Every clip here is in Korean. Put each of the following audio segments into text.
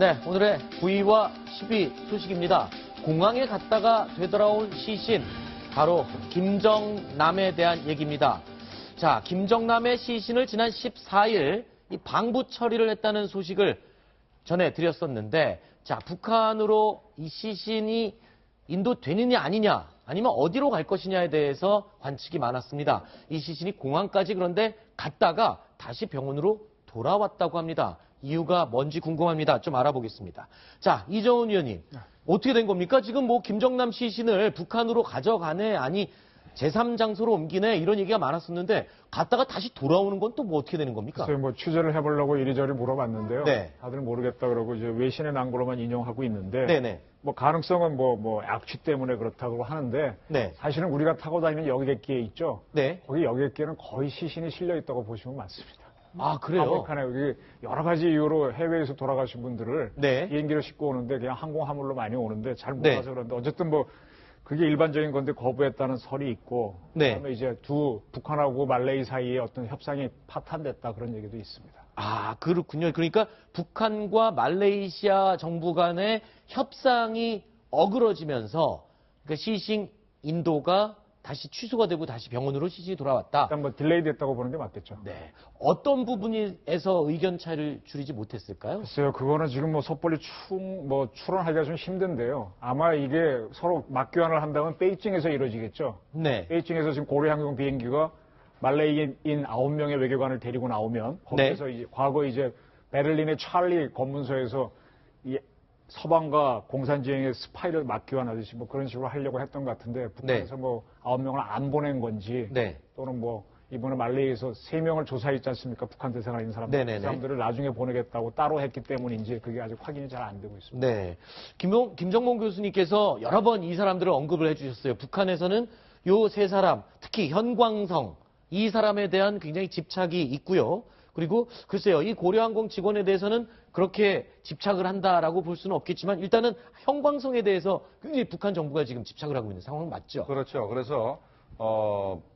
네, 오늘의 9위와 10위 소식입니다. 공항에 갔다가 되돌아온 시신, 바로 김정남에 대한 얘기입니다. 자, 김정남의 시신을 지난 14일 이 방부 처리를 했다는 소식을 전해드렸었는데, 자, 북한으로 이 시신이 인도되느냐 아니냐, 아니면 어디로 갈 것이냐에 대해서 관측이 많았습니다. 이 시신이 공항까지 그런데 갔다가 다시 병원으로 돌아왔다고 합니다. 이유가 뭔지 궁금합니다. 좀 알아보겠습니다. 자, 이정훈 위원님, 어떻게 된 겁니까? 지금 뭐 김정남 시신을 북한으로 가져가네, 아니 제3장소로 옮기네, 이런 얘기가 많았었는데 갔다가 다시 돌아오는 건 또 뭐 어떻게 되는 겁니까? 글쎄요, 뭐 취재를 해보려고 이리저리 물어봤는데요. 네. 다들 모르겠다 그러고 이제 외신의 낭보로만 인용하고 있는데, 네네. 뭐 가능성은 뭐 악취 때문에 그렇다고 하는데, 네. 사실은 우리가 타고 다니는 여객기에 있죠. 네. 거기 여객기에는 거의 시신이 실려 있다고 보시면 맞습니다. 아, 그래요? 아프리카나 여기 여러 가지 이유로 해외에서 돌아가신 분들을 네. 비행기로 싣고 오는데 그냥 항공화물로 많이 오는데 잘 네. 몰라서 그런데 어쨌든 뭐 그게 일반적인 건데 거부했다는 설이 있고, 네. 그다음에 이제 두 북한하고 말레이 사이에 어떤 협상이 파탄됐다 그런 얘기도 있습니다. 아, 그렇군요. 그러니까 북한과 말레이시아 정부 간의 협상이 어그러지면서 그러니까 시신 인도가 다시 취소가 되고 다시 병원으로 시신이 돌아왔다. 일단 뭐 딜레이 됐다고 보는 게 맞겠죠. 네. 어떤 부분에서 의견 차이를 줄이지 못했을까요? 글쎄요, 그거는 지금 뭐 섣불리 추론하기가 좀 힘든데요. 아마 이게 서로 맞교환을 한다면 베이징에서 이루어지겠죠. 네. 베이징에서 지금 고려항공 비행기가 말레이인 9명의 외교관을 데리고 나오면 거기에서 이제 과거 이제 베를린의 찰리 검문소에서 이 서방과 공산주의의 스파이를 맞교환하듯이 뭐 그런 식으로 하려고 했던 것 같은데 북한에서 뭐 9명을 안 보낸 건지 네. 또는 뭐 이번에 말레이에서 3명을 조사했지 않습니까? 북한 대사가 있는 사람들. 네네네. 그 사람들을 나중에 보내겠다고 따로 했기 때문인지 그게 아직 확인이 잘 안 되고 있습니다. 네. 김정몽 교수님께서 여러 번 이 사람들을 언급을 해주셨어요. 북한에서는 요 세 사람, 특히 현광성, 이 사람에 대한 굉장히 집착이 있고요. 그리고 글쎄요, 이 고려항공 직원에 대해서는 그렇게 집착을 한다라고 볼 수는 없겠지만 일단은 현광성에 대해서 굉장히 북한 정부가 지금 집착을 하고 있는 상황 맞죠? 그렇죠. 그래서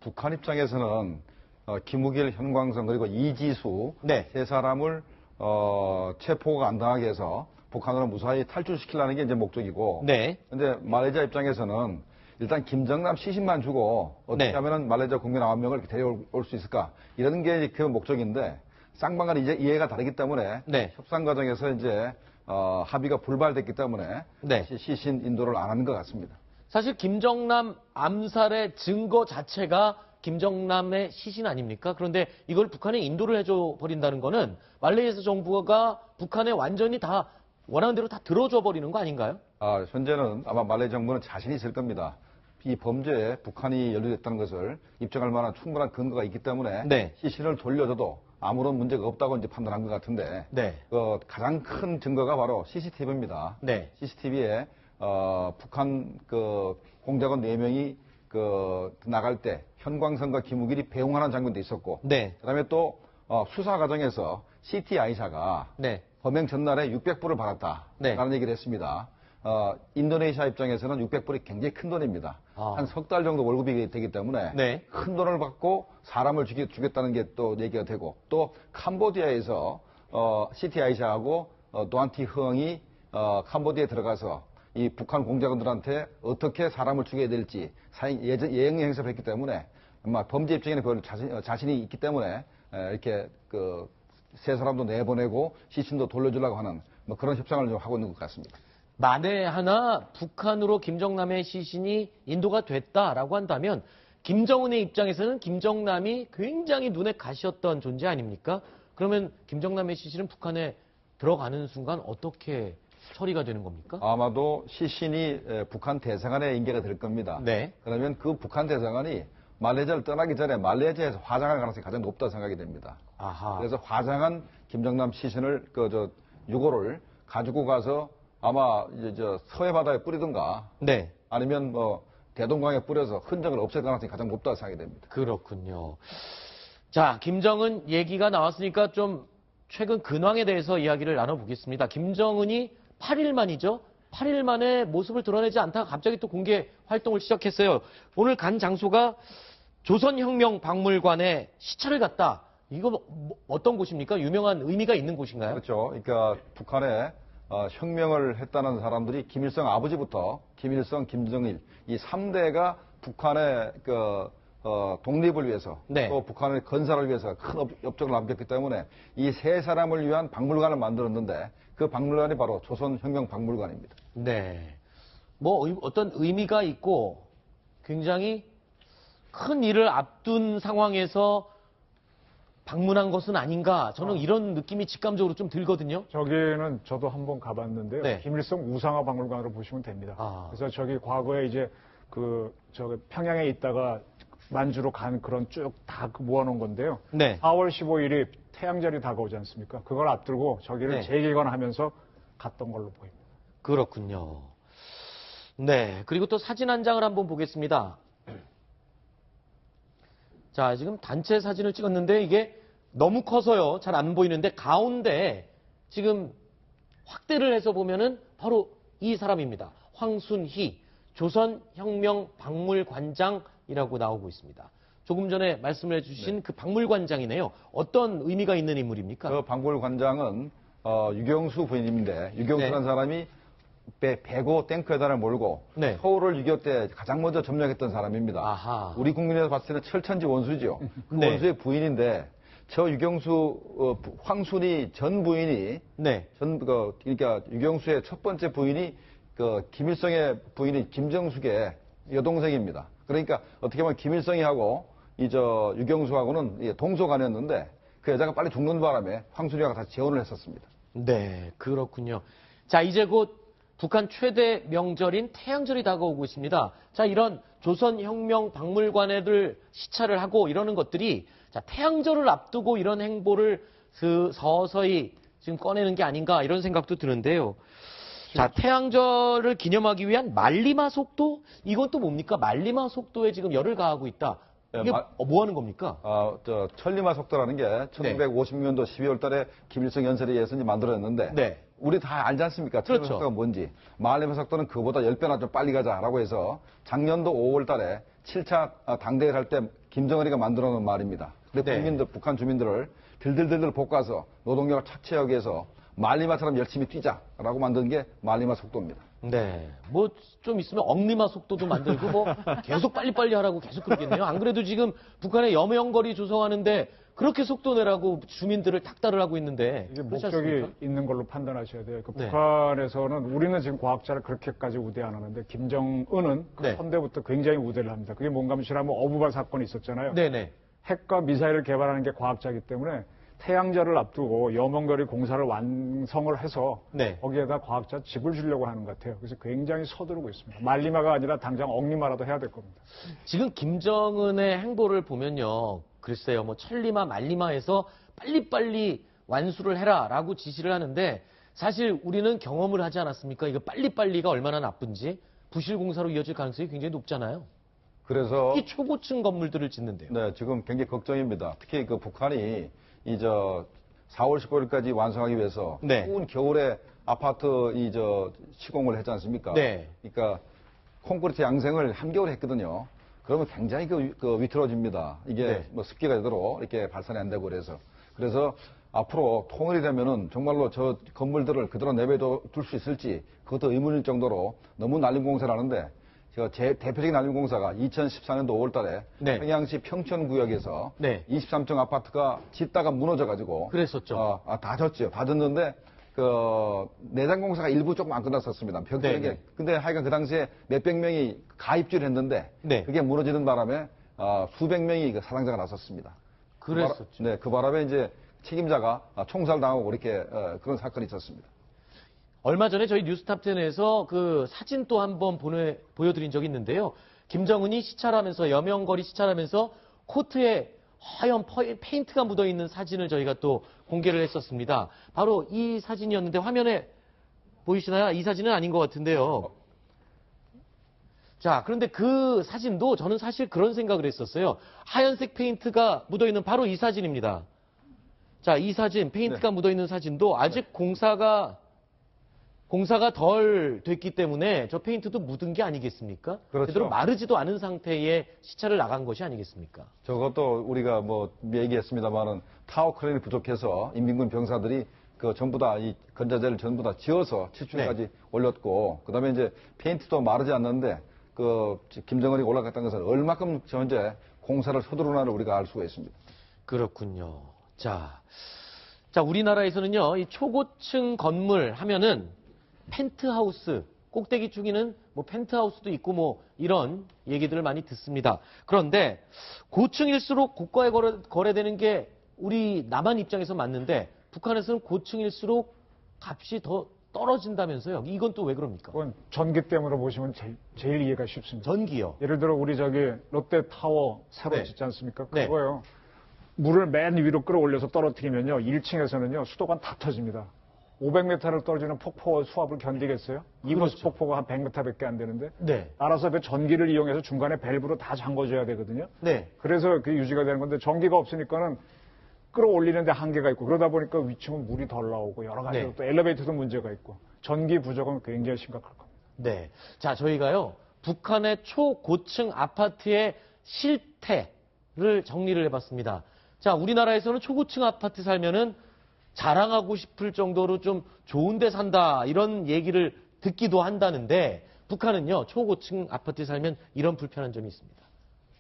북한 입장에서는 김우길, 현광성 그리고 이지수 네. 세 사람을 체포가 안 당하게 해서 북한으로 무사히 탈출시키려는 게 이제 목적이고. 네. 근데 말레이시아 입장에서는 일단 김정남 시신만 주고 어떻게 네. 하면은 말레이시아 국민 9명을 데려올 수 있을까 이런 게 그 목적인데 쌍방간 이제 이해가 다르기 때문에 네. 협상 과정에서 이제 합의가 불발됐기 때문에 네. 다시 시신 인도를 안 하는 것 같습니다. 사실 김정남 암살의 증거 자체가 김정남의 시신 아닙니까? 그런데 이걸 북한에 인도를 해줘 버린다는 거는 말레이시아 정부가 북한에 완전히 다 원하는 대로 다 들어줘 버리는 거 아닌가요? 현재는 아마 말레이 정부는 자신이 있을 겁니다. 이 범죄에 북한이 연루됐다는 것을 입증할 만한 충분한 근거가 있기 때문에 네. 시신을 돌려줘도 아무런 문제가 없다고 이제 판단한 것 같은데 네. 가장 큰 증거가 바로 CCTV입니다. 네. CCTV에 북한 공작원 4명이 나갈 때 현광성과 김우길이 배웅하는 장면도 있었고, 네. 그다음에 또 수사 과정에서 CT 아이샤가 네. 범행 전날에 600불을 받았다라는 네. 얘기를 했습니다. 인도네시아 입장에서는 600불이 굉장히 큰 돈입니다. 아. 한 석 달 정도 월급이 되기 때문에 네. 큰 돈을 받고 사람을 죽였다는 게 또 얘기가 되고, 또 캄보디아에서 시티 아이샤하고 도안티 흥이 캄보디아에 들어가서 이 북한 공작원들한테 어떻게 사람을 죽여야 될지 예행 연습을 했기 때문에 아마 범죄 입장에는 별 자신이 있기 때문에 이렇게 세 사람도 내보내고 시신도 돌려주려고 하는 뭐 그런 협상을 좀 하고 있는 것 같습니다. 만에 하나 북한으로 김정남의 시신이 인도가 됐다라고 한다면 김정은의 입장에서는 김정남이 굉장히 눈에 가시였던 존재 아닙니까? 그러면 김정남의 시신은 북한에 들어가는 순간 어떻게 처리가 되는 겁니까? 아마도 시신이 북한 대사관에 인계가 될 겁니다. 네. 그러면 그 북한 대사관이 말레이시아를 떠나기 전에 말레이시아에서 화장할 가능성이 가장 높다고 생각이 됩니다. 아하. 그래서 화장한 김정남 시신을 유골을 가지고 가서 아마 이제 서해 바다에 뿌리든가 네. 아니면 대동강에 뿌려서 흔적을 없앨 가능성이 가장 높다고 생각이 됩니다. 그렇군요. 자, 김정은 얘기가 나왔으니까 좀 최근 근황에 대해서 이야기를 나눠보겠습니다. 김정은이 8일 만이죠. 8일 만에 모습을 드러내지 않다가 갑자기 또 공개 활동을 시작했어요. 오늘 간 장소가 조선혁명박물관에 시찰을 갔다. 이거 어떤 곳입니까? 유명한 의미가 있는 곳인가요? 그렇죠. 그러니까 북한의 혁명을 했다는 사람들이 김일성 아버지부터 김일성, 김정일 이 3대가 북한의 독립을 위해서 네. 또 북한의 건설을 위해서 큰 업적을 남겼기 때문에 이 세 사람을 위한 박물관을 만들었는데 그 박물관이 바로 조선혁명박물관입니다. 네. 뭐 어떤 의미가 있고 굉장히 큰 일을 앞둔 상황에서 방문한 것은 아닌가 저는 이런 느낌이 직감적으로 좀 들거든요. 저기는 저도 한번 가봤는데요. 네. 김일성 우상화 박물관으로 보시면 됩니다. 그래서 저기 과거에 이제 저기 평양에 있다가 만주로 간 그런 쭉 다 모아놓은 건데요. 네. 4월 15일이 태양절이 다가오지 않습니까? 그걸 앞두고 저기를 네. 재개관하면서 갔던 걸로 보입니다. 그렇군요. 네. 그리고 또 사진 한 장을 한번 보겠습니다. 자, 지금 단체 사진을 찍었는데 이게 너무 커서요. 잘 안 보이는데 가운데 지금 확대를 해서 보면은 바로 이 사람입니다. 황순희 조선혁명박물관장이라고 나오고 있습니다. 조금 전에 말씀을 해주신 그 박물관장이네요. 어떤 의미가 있는 인물입니까? 그 박물관장은 유경수 부인인데 유경수라는 네. 사람이 배고 탱크에다를 몰고 네. 서울을 6.25 때 가장 먼저 점령했던 사람입니다. 아하. 우리 국민에서 봤을 때는 철천지 원수죠. 그 네. 원수의 부인인데 저 유경수 황순이 전 부인이 네. 그러니까 유경수의 첫 번째 부인이 김일성의 부인이 김정숙의 여동생입니다. 그러니까 어떻게 보면 김일성이하고 유경수하고는 동서간이었는데 그 여자가 빨리 죽는 바람에 황순이가 다시 재혼을 했었습니다. 네, 그렇군요. 자, 이제 곧 북한 최대 명절인 태양절이 다가오고 있습니다. 자, 이런 조선혁명박물관에들 시찰을 하고 이러는 것들이 자, 태양절을 앞두고 이런 행보를 서서히 지금 꺼내는 게 아닌가 이런 생각도 드는데요. 자, 태양절을 기념하기 위한 말리마 속도? 이건 또 뭡니까? 말리마 속도에 지금 열을 가하고 있다. 이게 뭐 하는 겁니까? 천리마 속도라는 게 1950년도 12월 달에 김일성 연설에 의해서 만들어졌는데 네. 우리 다 알지 않습니까? 천리마 그렇죠. 속도가 뭔지. 말리마 속도는 그보다 10배나 좀 빨리 가자라고 해서 작년도 5월 달에 7차 당대회를 할 때 김정은이가 만들어 놓은 말입니다. 근데 네. 북한 주민들을 들들들들 볶아서 노동력을 착취하기 위해서 말리마처럼 열심히 뛰자라고 만든 게 말리마 속도입니다. 네. 뭐 좀 있으면 억리마 속도도 만들고 뭐 계속 빨리빨리 하라고 계속 그러겠네요. 안 그래도 지금 북한의 여명거리 조성하는데 그렇게 속도 내라고 주민들을 닥달을 하고 있는데 이게 그렇지 목적이 않습니까? 있는 걸로 판단하셔야 돼요. 네. 북한에서는 우리는 지금 과학자를 그렇게까지 우대 안 하는데 김정은은 그 네. 선대부터 굉장히 우대를 합니다. 그게 뭔가 하면 지난번 어부발 사건이 있었잖아요. 네네. 핵과 미사일을 개발하는 게 과학자이기 때문에 태양절을 앞두고 여명거리 공사를 완성을 해서 네. 거기에다 과학자 집을 주려고 하는 것 같아요. 그래서 굉장히 서두르고 있습니다. 말리마가 아니라 당장 억리마라도 해야 될 겁니다. 지금 김정은의 행보를 보면요. 글쎄요. 뭐 천리마 말리마에서 빨리빨리 완수를 해라라고 지시를 하는데 사실 우리는 경험을 하지 않았습니까? 이거 빨리빨리가 얼마나 나쁜지 부실 공사로 이어질 가능성이 굉장히 높잖아요. 그래서 이 초고층 건물들을 짓는데요. 네, 지금 굉장히 걱정입니다. 특히 북한이 4월 15일까지 완성하기 위해서 네. 추운 겨울에 아파트 시공을 했지 않습니까? 네. 그러니까 콘크리트 양생을 한겨울에 했거든요. 그러면 굉장히 위태로워집니다. 이게 네. 뭐 습기가 되도록 이렇게 발산이 안 되고 그래서 앞으로 통일이 되면은 정말로 저 건물들을 그대로 내버려 둘 수 있을지 그것도 의문일 정도로 너무 난림공사를 하는데 제 대표적인 난림공사가 2014년도 5월 달에 네. 평양시 평천구역에서 네. 23층 아파트가 짓다가 무너져가지고 그랬었죠. 다 졌죠. 다 졌는데 내장공사가 일부 조금 안 끝났었습니다. 벽돌에. 네. 근데 하여간 그 당시에 몇백 명이 가입주를 했는데 네. 그게 무너지는 바람에 수백 명이 사상자가 났었습니다. 그랬었죠. 네, 그 바람에 이제 책임자가 총살당하고 이렇게 그런 사건이 있었습니다. 얼마 전에 저희 뉴스탑10에서 그 사진 또 한번 보여드린 적이 있는데요. 김정은이 시찰하면서 여명거리 시찰하면서 코트에 하얀 페인트가 묻어있는 사진을 저희가 또 공개를 했었습니다. 바로 이 사진이었는데 화면에 보이시나요? 이 사진은 아닌 것 같은데요. 자, 그런데 그 사진도 저는 사실 그런 생각을 했었어요. 하얀색 페인트가 묻어있는 바로 이 사진입니다. 자, 이 사진, 페인트가 묻어있는 사진도 아직 공사가 덜 됐기 때문에 저 페인트도 묻은 게 아니겠습니까? 그렇죠. 제대로 마르지도 않은 상태의 시찰을 나간 것이 아니겠습니까? 저것도 우리가 얘기했습니다만은 타워 크레인이 부족해서 인민군 병사들이 그 전부 다 이 건자재를 전부 다 지어서 7층까지 올렸고, 그다음에 이제 페인트도 마르지 않는데 그 김정은이 올라갔다는 것은 얼마큼 현재 공사를 서두르나를 우리가 알 수가 있습니다. 그렇군요. 자, 우리나라에서는요, 이 초고층 건물 하면은 펜트하우스, 꼭대기 중에는 뭐 펜트하우스도 있고 뭐 이런 얘기들을 많이 듣습니다. 그런데 고층일수록 고가에 거래되는 게 우리 남한 입장에서 맞는데 북한에서는 고층일수록 값이 더 떨어진다면서요. 이건 또 왜 그럽니까? 그건 전기 때문에 보시면 제일 이해가 쉽습니다. 전기요. 예를 들어 우리 저기 롯데타워 새로 네. 짓지 않습니까? 네. 그거요. 물을 맨 위로 끌어올려서 떨어뜨리면요. 1층에서는요. 수도관 다 터집니다. 500m를 떨어지는 폭포 수압을 견디겠어요? 이보스 그렇죠. 폭포가 한 100m밖에 안 되는데. 네. 알아서 그 전기를 이용해서 중간에 밸브로 다 잠궈줘야 되거든요. 네. 그래서 그게 유지가 되는 건데 전기가 없으니까는 끌어올리는데 한계가 있고 그러다 보니까 위층은 물이 덜 나오고 여러 가지로 네. 또 엘리베이터도 문제가 있고 전기 부족은 굉장히 심각할 겁니다. 네. 자, 저희가요, 북한의 초고층 아파트의 실태를 정리를 해봤습니다. 자, 우리나라에서는 초고층 아파트 살면은 자랑하고 싶을 정도로 좀 좋은 데 산다, 이런 얘기를 듣기도 한다는데, 북한은요, 초고층 아파트에 살면 이런 불편한 점이 있습니다.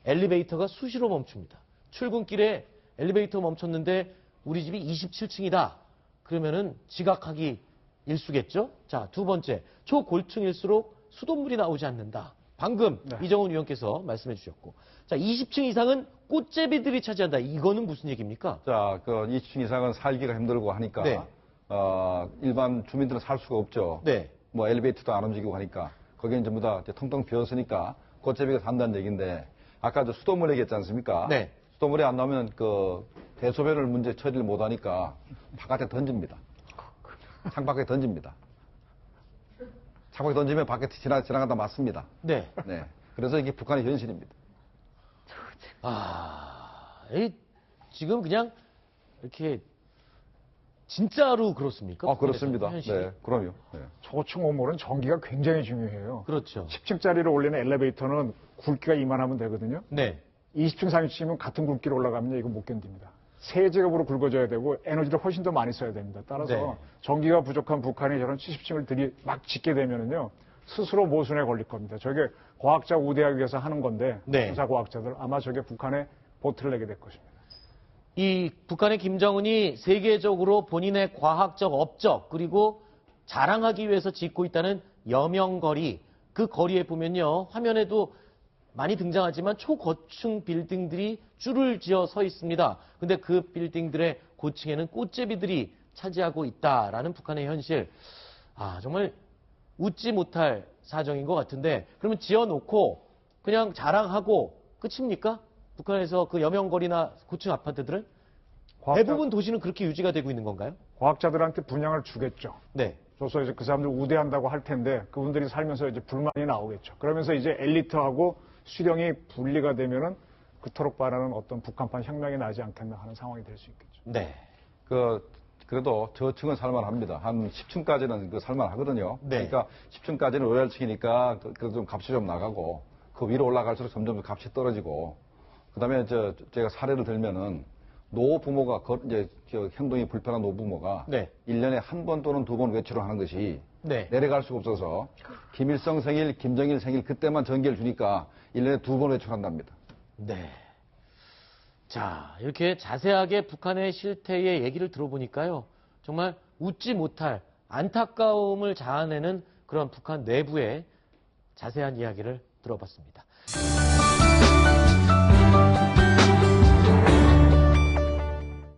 엘리베이터가 수시로 멈춥니다. 출근길에 엘리베이터 멈췄는데 우리 집이 27층이다. 그러면은 지각하기 일쑤겠죠? 자, 두 번째, 초고층일수록 수돗물이 나오지 않는다. 방금 네. 이정훈 위원께서 말씀해 주셨고. 자, 20층 이상은 꽃제비들이 차지한다. 이거는 무슨 얘기입니까? 자, 그 20층 이상은 살기가 힘들고 하니까 네. 일반 주민들은 살 수가 없죠. 네. 뭐 엘리베이터도 안 움직이고 하니까 거기는 전부 다 이제 텅텅 비었으니까 꽃제비가 산다는 얘기인데, 아까 저 수돗물 얘기했지 않습니까? 네. 수돗물이 안 나오면 그 대소변을 문제 처리를 못 하니까 바깥에 던집니다. 창밖에 던집니다. 창밖에 던지면 밖에 지나가다 맞습니다. 네. 네. 그래서 이게 북한의 현실입니다. 지금 그냥 이렇게 진짜로 그렇습니까? 그렇습니다. 현실이? 네, 그럼요. 네. 초고층 건물은 전기가 굉장히 중요해요. 그렇죠. 10층짜리로 올리는 엘리베이터는 굵기가 이만하면 되거든요. 네. 20층, 30층이면 같은 굵기로 올라가면 이거 못 견딥니다. 세제곱으로 굵어져야 되고 에너지를 훨씬 더 많이 써야 됩니다. 따라서 네. 전기가 부족한 북한이 저런 70층을 막 짓게 되면은요, 스스로 모순에 걸릴 겁니다. 저게 과학자 우대하기 위해서 하는 건데, 네. 군사 과학자들 아마 저게 북한에 보트를 내게 될 것입니다. 이 북한의 김정은이 세계적으로 본인의 과학적 업적 그리고 자랑하기 위해서 짓고 있다는 여명거리, 그 거리에 보면요, 화면에도 많이 등장하지만 초고층 빌딩들이 줄을 지어 서 있습니다. 근데 그 빌딩들의 고층에는 꽃제비들이 차지하고 있다라는 북한의 현실. 정말 웃지 못할 사정인 것 같은데, 그러면 지어놓고 그냥 자랑하고 끝입니까? 북한에서 그 여명거리나 고층 아파트들은? 대부분 도시는 그렇게 유지가 되고 있는 건가요? 과학자들한테 분양을 주겠죠. 네. 줘서 이제 그 사람들 우대한다고 할 텐데, 그분들이 살면서 이제 불만이 나오겠죠. 그러면서 이제 엘리트하고 수령이 분리가 되면은 그토록 바라는 어떤 북한판 혁명이 나지 않겠나 하는 상황이 될 수 있겠죠. 네. 그래도 저층은 살만합니다. 한 10층까지는 그 살만하거든요. 네. 그러니까 10층까지는 로얄층이니까 좀 값이 좀 나가고, 그 위로 올라갈수록 점점 값이 떨어지고, 그다음에 제가 사례를 들면은 노부모가 이제 행동이 불편한 노부모가 네. 1년에 한 번 또는 두 번 외출을 하는 것이 네. 내려갈 수가 없어서 김일성 생일, 김정일 생일 그때만 전기를 주니까 1년에 두 번 외출한답니다. 네. 자, 이렇게 자세하게 북한의 실태의 얘기를 들어보니까요, 정말 웃지 못할 안타까움을 자아내는 그런 북한 내부의 자세한 이야기를 들어봤습니다.